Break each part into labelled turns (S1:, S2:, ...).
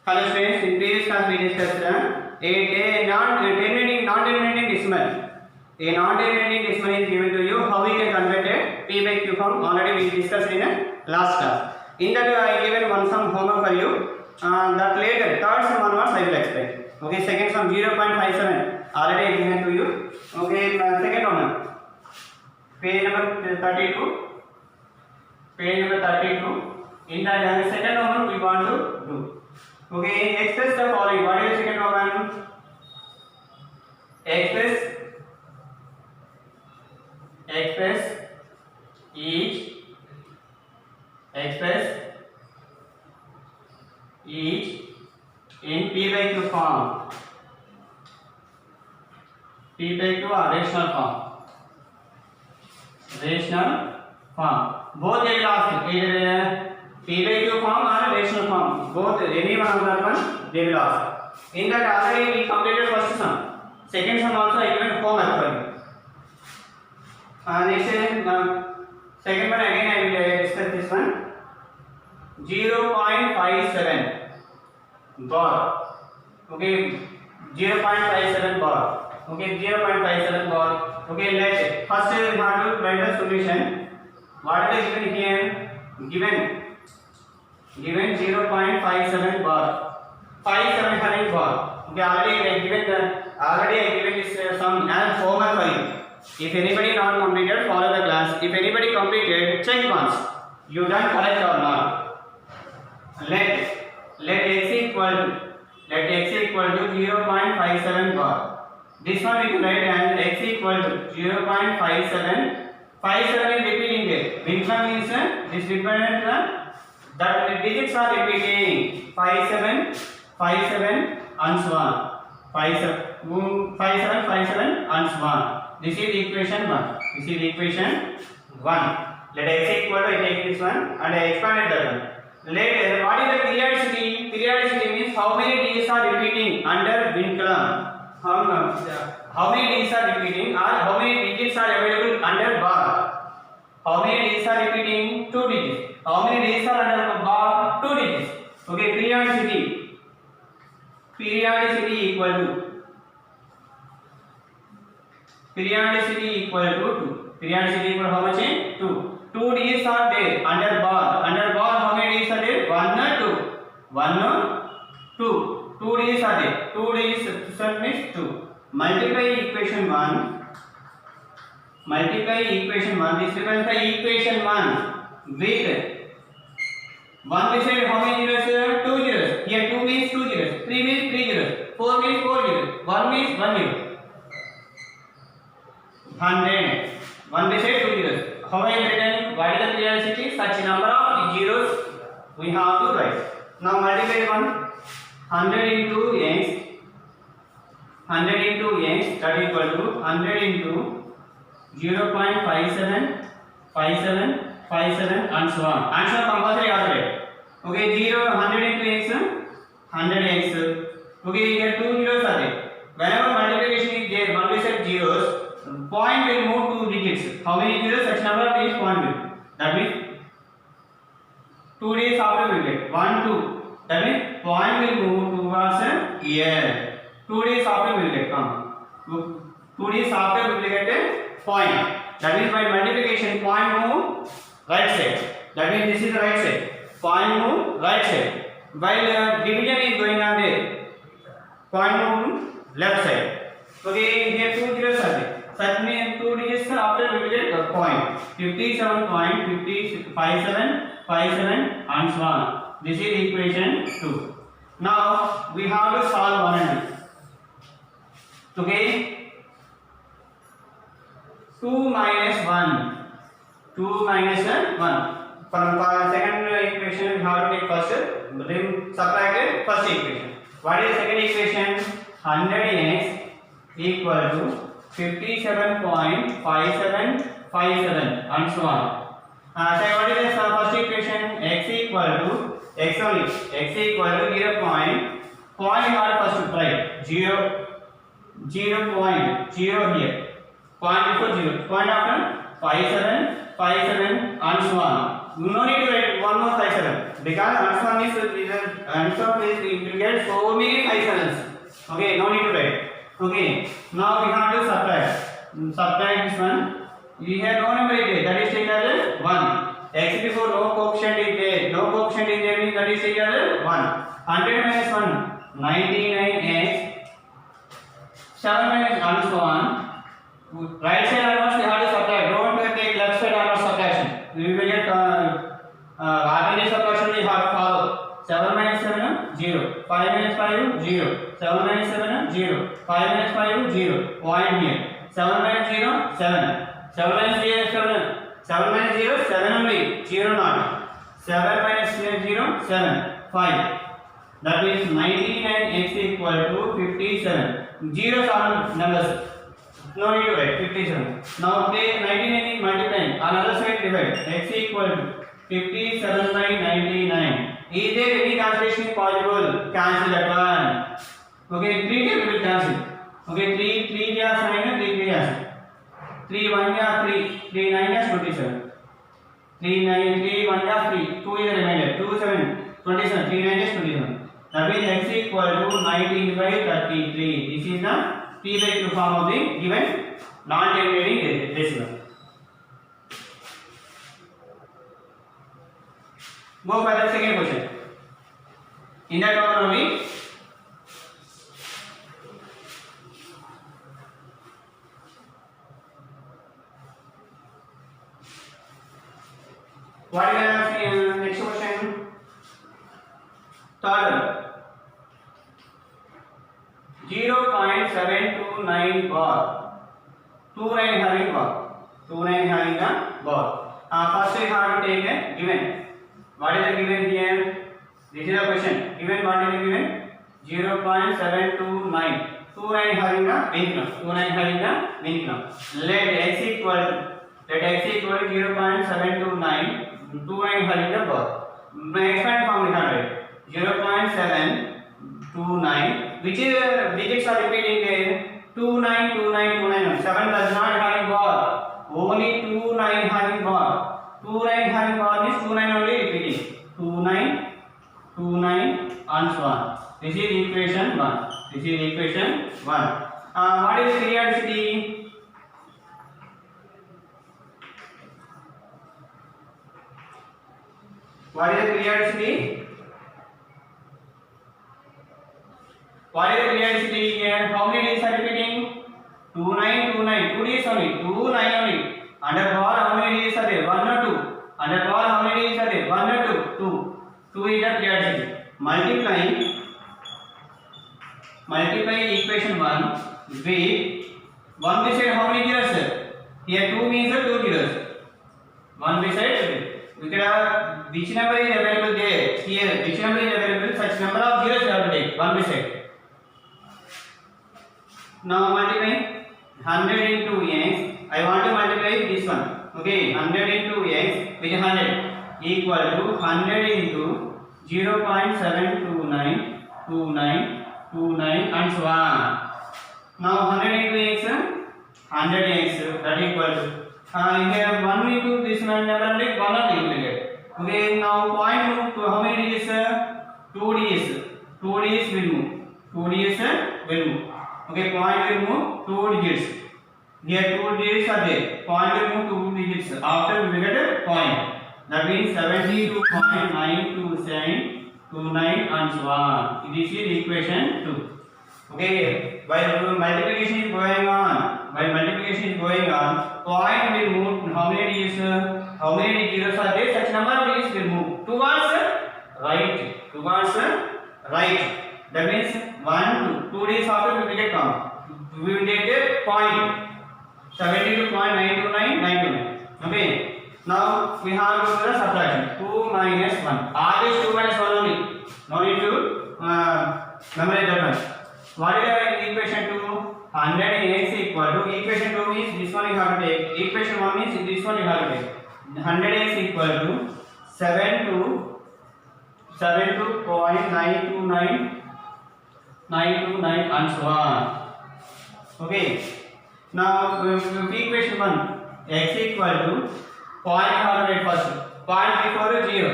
S1: Hello students, in previous class we discussed a non-terminating decimal. A non-terminating decimal is given to you. How we can convert a p by q form? Already we discussed in last class. In that I given one some homework for you. That later third sum onwards I will explain. Okay, second sum 0.57 already I given to you. Okay, second one page number 32. Page number 32. In that second one we want to do. Okay, express the following. What is the second one? Express each in p by q form. P by q or rational form. Both they will ask either p by q form or rational form. Both any one of that one they will ask. In that already we completed first sum. Second sum also I given homework for you. Next second one again I will discuss this one. 0.57 bar. Okay, 0.57 bar. Okay, 0.57 bar. Okay, let's first we have to write the solution. What is given here? Given 0.57 bar. 57 having bar. Okay, already I given this sum as homework for you. If anybody not completed, follow the class. If anybody completed, check once. You done correct or not. Let x equal to 0.57 bar. This one we can write as x equal to 0.57. 57 is repeating there. Which one means this dependent that the digits are repeating 57, 57 and so on. 57, 57 and so on. This is equation 1. This is equation 1. Let x equal to I take this one and I expanded that one. Later, what is the periodicity? Periodicity means how many digits are repeating under bin column. How many digits are repeating or how many digits are available under bar. How many digits are repeating? 2 digits. How many digits are under bar? 2 digits. Okay, periodicity. Periodicity equal to 2. Periodicity equal how much? 2. 2 digits are there under bar. Under bar how many digits are there? 1 or 2? 1 or 2. 2 digits are there. 2 digits means 2. Multiply equation 1. This represents the equation 1 with 1 beside how many zeros? 2 zeros. Here 2 means 2 zeros. 3 means 3 zeros. 4 means 4 zeros. 1 means 1 zero. 100. 1 beside 2 zeros. How I have written? What is the periodicity? Such number of zeros we have to write. Now multiply 100 into x. 100 into x, that is equal to 100 into 0.57, 57, 57 and so on. Answer compulsory already. Okay, 100 into x, 100x. Okay, here 2 zeros are there. Whenever multiplication is there, 1 beside zeros, point will move 2 digits. How many zeros? Such number of digits point will. That means 2 digits after we get 1, 2. That means point will move towards here. 2 days after we will get 2 days after we will get a point. That means by multiplication point move right side. That means this is the right side. Point move right side. While division is going on there, point move left side. Okay, here 2 zeros are there. Such means 2 digits after we will get a point. 57.57, 57 and so on. This is equation 2. Now we have to solve one and two. Okay, 2 minus 1. 2 minus 1. For second equation, we have to take first, subtract first equation. What is the second equation? 100x equal to 57.5757 and so on. So what is the first equation? X equal to x only. X equal to 0. Point you are first to write 0. 0.0 here. Point before 0. Point after 57, 57 and so on. You no need to write one more 57. because answer is answer is you will get so many 5 sevens. Okay, no need to write. Okay, now we have to subtract this one. We have no number is there, that is taken as 1. X before no coefficient is there, no coefficient is there means that is taken as 1. 100 minus 1 99x, 7 minus and so on. Right side onwards we have to subtract, don't take left side onwards subtraction. We will get ordinary subtraction we have to follow. 7 minus 7 0, 5 minus 5 0, 7 minus 7 0, 5 minus 5 0, point here. 7 minus 0 7, 7 minus 0 7, 7 minus 0 7 only, 0 not. 7 minus 0 7, 5. That means 99x equal to 57. Zeros are numbers. No need to write 57. Now take 99 is multiplying. On other side divide. X equal to 57 by 99. Is there any cancellation possible? Cancel that one. Okay, 3 we will cancel. Okay, 3 is 9, 3 is 3 1 is 3, 3 9 is 27. 3 9 3 1 is 3, 2 is the remainder. 2 7 27, 3 9 is 27. That means x equal to 19 by 33. This is the p by q form of the given non-terminating decimal. Go for the second question. In that one only, what is the next question? Third one. 0.729 bar. 29 having bar. 29 having a bar. First we have to take a given. What is the given here? This is the question. Given what is the given? 0.729. 29 having a minimum. 29 having a minimum. Let x equal to 0.729. 29 having a bar. Expand form we have to 0.729. Which is digits are repeating there? 29 29 29. 7 does not having bar. Only 29 having bar. 29 having bar means 29 only repeating. 29 29 and so on. This is equation 1. This is equation 1. What is the periodicity? What is the periodicity? What is the periodicity here? How many days are repeating? 29 29. 2 days only. 2 9 only. Under bar how many days are there? 1 or 2. Under bar how many days are there? 1 or 2? 2. 2 is the periodicity. Multiply equation 1 with 1 beside how many zeros? Here 2 means 2 zeros. 1 beside we can have which number is available there. Here which number is available? Such number of zeros you have to take. 1 beside. Now multiply 100 into x. I want to multiply this one. Okay, 100 into x with 100 equal to 100 into 0.729 29 and so on. Now 100 into x, 100x that equal to here 1 into this number only 1 only you will get. Okay, now point move to how many digits? 2 digits. 2 digits will move. 2 digits will move. Okay, point will move 2 digits. Here 2 digits are there. Point will move 2 digits. After we will get a point. That means 72.92729 and so on. This is equation 2. Okay, while multiplication is going on, point will move how many digits? How many zeros are there? Such number of digits will move towards right. That means 1 2 days after we will get count. We will get a point. 72.929. Okay. Now we have to do the subtraction. 2 minus 1. Always 2 minus 1 only. No need to memorize that one. What is the equation 2? 100x equal to equation 2 means this one you have to take. Equation 1 means this one you have to take. 100x equal to 72.929 and so on. Okay. Now equation 1 x equal to point you have to write first. Point before 0.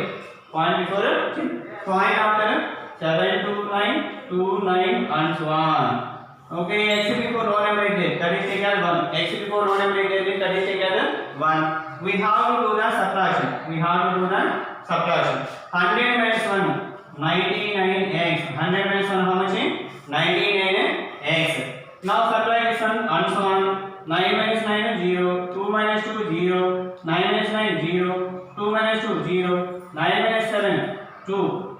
S1: Point before point after 7 to 9, 2, 9 and so on. Okay, x before row number is there, that is taken as 1. X before row number is there, that is taken as 1. We have to do the subtraction. We have to do the subtraction. 100 minus 1, 99x. 100 minus 1, how much? 99x. Now subtract this one and so on. 9 minus 9 is 0. 2 minus 2 0. 9 minus 9 0. 2 minus 2 0. 9 minus 7 2.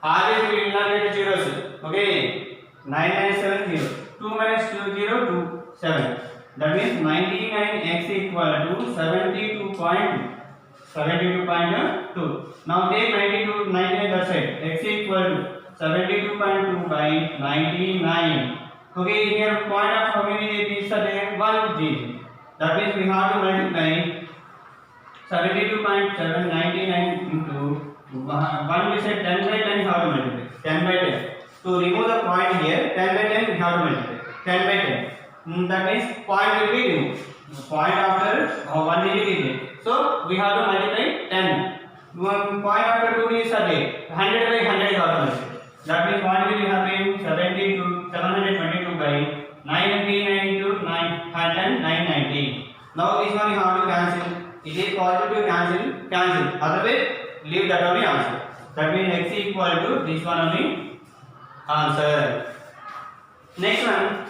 S1: Always we will not get zeros. Okay. 9 minus 7 0. 2 minus 2 0 2 7. That means 99x equal to 72.2. 72.2. Now take 92 99 that side. X equal to 72.2 by 99. Okay, here point of how many digits are there? 1 digit. That means we have to multiply 72.799 into 1. We said 10 by 10 how to multiply? 10 by 10. To remove the point here, 10 by 10 we have to multiply. 10 by 10. That means point will be removed. Point after 1 digit is there. So we have to multiply 10. Point after 2 digits are there. 100 by 100 is also multiply. That means what will happen? 722 by 99 into 910 990. Now this one you have to cancel. It is possible to cancel. Otherwise leave that only answer. That means x equal to this one only answer. Next one.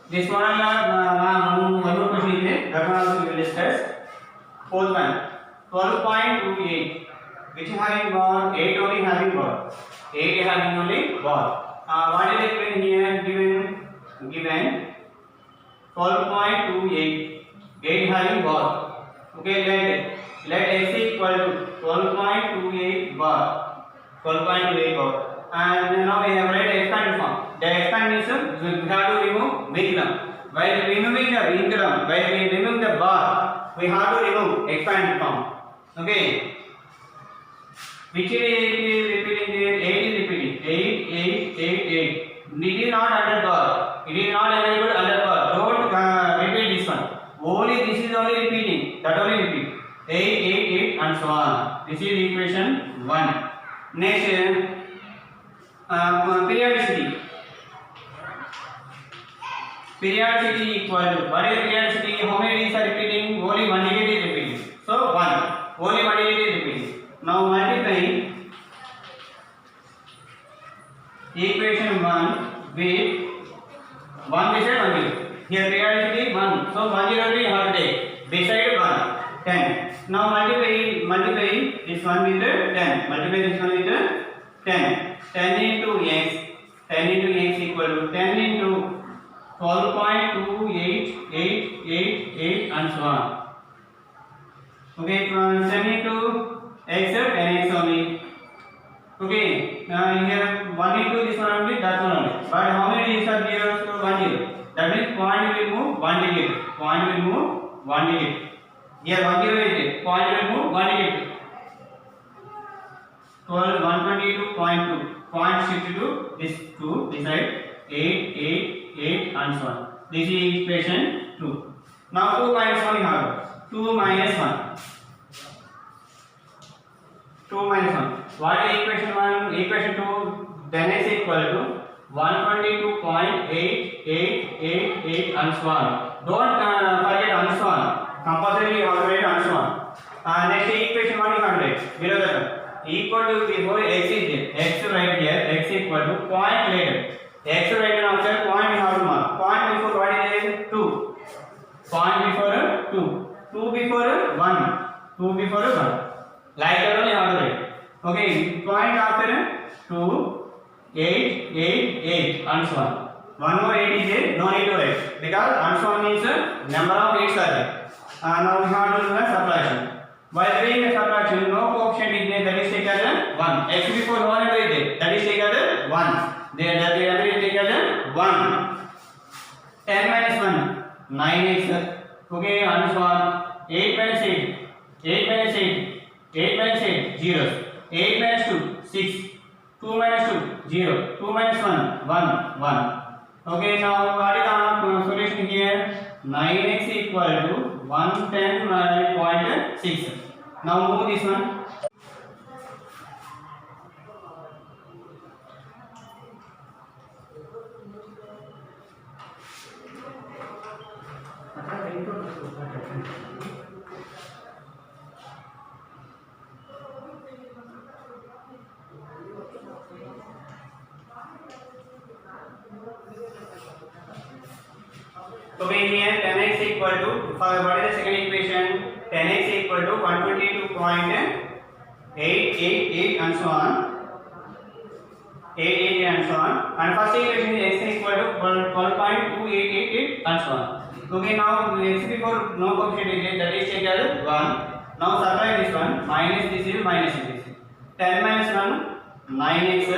S1: This one one more question is there. That one also we will discuss. Fourth one, 12.28, which having bar, 8 only having bar, 8 having only bar. What is it here given 12.28, 8 having bar. Okay, let x equal to 12.28 bar, 12.28 bar. And now we have write expanded form. The expand means we have to remove vinculum. While removing the vinculum, while we remove the bar, we have to remove expanded form. Okay. Which is repeating there? 8 is repeating. 8, 8, 8, 8. It is not under bar. It is not available under bar. Don't repeat this one. Only this is only repeating. That only repeat. 8, 8, 8 and so on. This is equation 1. Next, periodicity. Periodicity equal to, what is periodicity? How many digits are repeating? Only 1 digit is repeating. So 1. Only 1 digit is repeating. Now multiply equation 1 with 1 beside 1 digit. Here periodicity 1. So 1 0 we have to take. Beside 1. 10. Now multiply this one with 10. Multiply this one with 10. 10 into x. 10 into x equal to 10 into 12.2888 and so on. Okay, 10 into x 10x only. Okay, here 1 into this one only, that one only. But how many digits are zeros? So 1 0. That means point will move 1 digit. Point will move 1 digit. Here 1 0 is there. Point will move 1 digit. 122.2. Point shift to this 2 this side. 8, 8, 8 and so on. This is equation 2. Now 2 minus 1 we have. 2 minus 1. 2 minus 1. What is equation 1? Equation 2. Then x equal to 122.8888 and so on. Don't forget and so on. Compulsory you have to write and so on. Next equation 1 you have to write. Below that. Equal to before x is there. X right here. X equal to point later. X right after point we have to mark. Point before what is there? 2. Point before 2. 2 before 1. 2 before 1. Like that only have to write. Okay. Point after 2, 8, 8, 8 and so on. One more 8 is there. No need to write because and so on means number of 8s are there. Now we have to do the subtraction. While doing the subtraction, no coefficient is there, that is taken as 1. X before no number is there, that is taken as 1. There that is taken as 1. 10 minus 1, 9x. Okay, and so on. 8 minus 8, 8 minus 8, 8 minus 8, zeros. 8 minus 2, 6. 2 minus 2, 0. 2 minus 1, 1, 1. Okay, now what is our solution here? 9x equal to 110.6. Now move this one. Okay, here 10x equal to, what is the second equation? 10x equal to 122.888 and so on. 888 and so on. And first equation is x equal to 12.2888 and so on. Okay, now x before no coefficient is there, that is taken as 1. Now subtract this one, minus this is minus this. 10 minus 1, 9x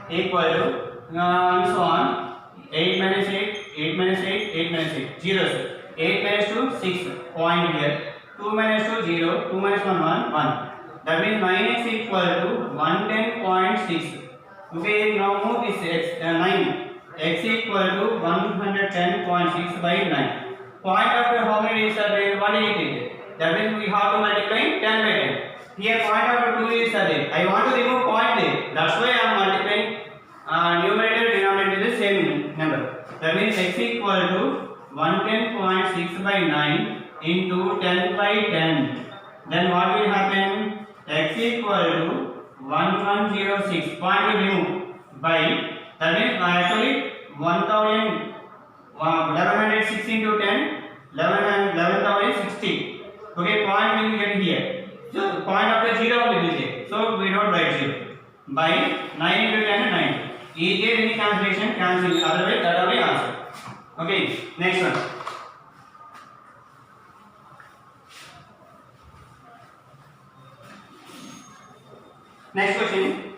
S1: equal to and so on. 8 minus 8, 8 minus 8, 8 minus 8, zeros. 8 minus 2, 6, point here. 2 minus 2, 0, 2 minus 1, 1, 1. That means 9x equal to 110.6. Okay, now move this x, 9. X equal to 110.6 by 9. Point after how many days are there? 180. That means we have to multiply 10 by 10. Here point after 2 days are there. I want to remove point there. That's why I am multiplying numerator denominator is the same number. That means x equal to 110.6 by 9 into 10 by 10. Then what will happen? X equal to 1106. Point will remove by, that means actually 1106 into 10, 11,060. Okay, point will get here. So point after 0 will be there. So we don't write 0. By 9 into 10, 9. Is there any cancellation? Cancel. Otherwise, that will be answer. Okay, next one. Next question.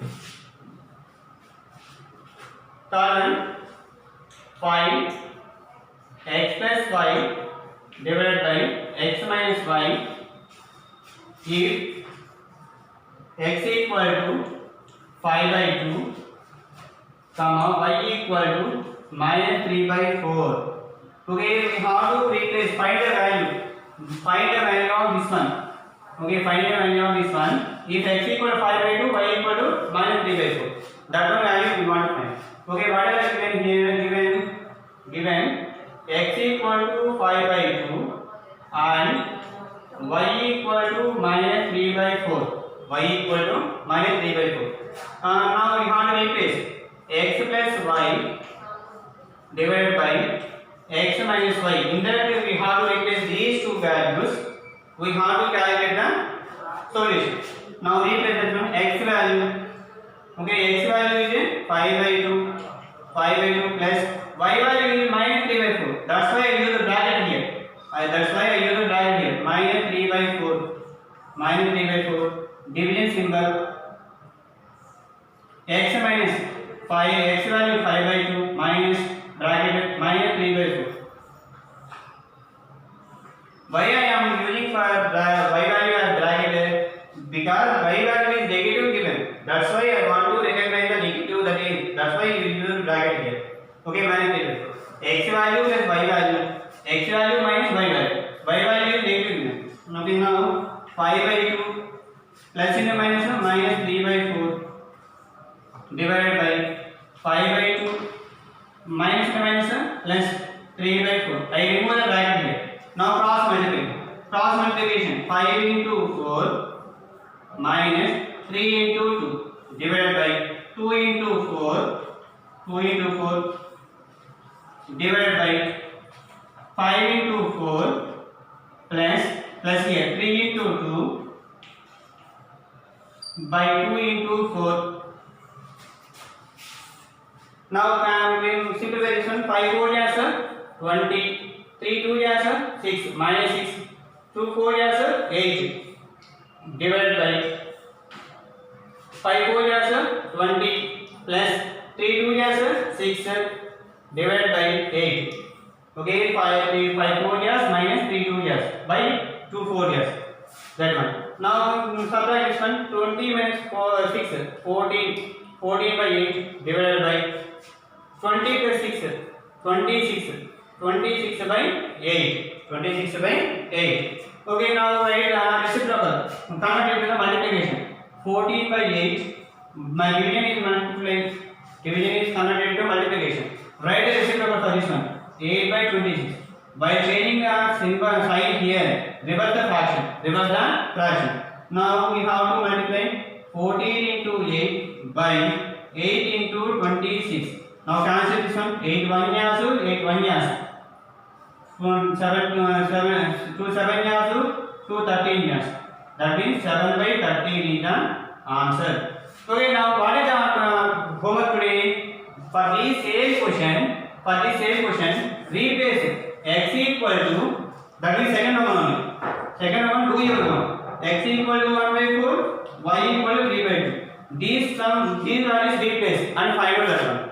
S1: Third one. 5 x plus y divided by x minus y if x equal to 5 by 2 comma y equal to minus 3 by 4. Okay, we have to replace, find the value of this one. Okay, find the value of this one. If x equal to 5 by 2, y equal to minus 3 by 4. That one value we want to find. Okay, what are given here? Given x equal to 5 by 2 and y equal to minus 3 by 4. Y equal to minus 3 by 4. Now we have to replace x plus y divided by x minus y. Indirectly we have to replace these two values. We have to calculate the solution. Now replace that one x value. Okay, x value is 5 by 2. 5 by 2 plus y value is minus 3 by 4. That's why I use the bracket here. Minus 3 by 4. Minus 3 by 4. Division symbol. X minus 5. X value 5 by 2 minus bracket minus 3 by 4. Why I am using for y value as bracket? Because y value is negative given. That's why I want to recognize the negative, that is, that's why you use bracket here. Okay, minus 3 by 4. X value plus y value. X value minus y value. Y value is negative given. Okay, now 5 by 2 plus into minus 3 by 4 divided by 5 by 2 minus plus 3 by 4. I remove the bracket here. Now cross multiplication. 5 into 4 minus 3 into 2 divided by 2 into 4 divided by 5 into 4 plus here 3 into 2 by 2 into 4. Now we simplify this one. 5 4 is 20, 3 2 is 6, minus 6, 2 4 is 8 divided by 5 4 is 20 plus 3 2 is 6 divided by 8. Okay, 5 4 is minus 3 2 is by 2 4 subtract this one. 20 minus 6, 14. 14 by 8 divided by 20 plus 6, 26. 26 by 8. 26 by 8. Okay, now write reciprocal. Convert it to the multiplication. 14 by 8. My division is multiplied. Division is converted to multiplication. Write the reciprocal for this one. 8 by 26. By changing the symbol sign here, reverse the fraction. Reverse the fraction. Now we have to multiply 14 into 8 by 8 into 26. Now cancel this one. 8 1 yasu, 8 1 yasu. 2 7 yasu, 2 13 yasu. That means 7 by 13 is the answer. Okay, now what is our homework today? For the same question, replace x equal to, that is second one only. Second one, do your one. X equal to 1 by 4, y equal to 3 by 2. These values replace and find out that one.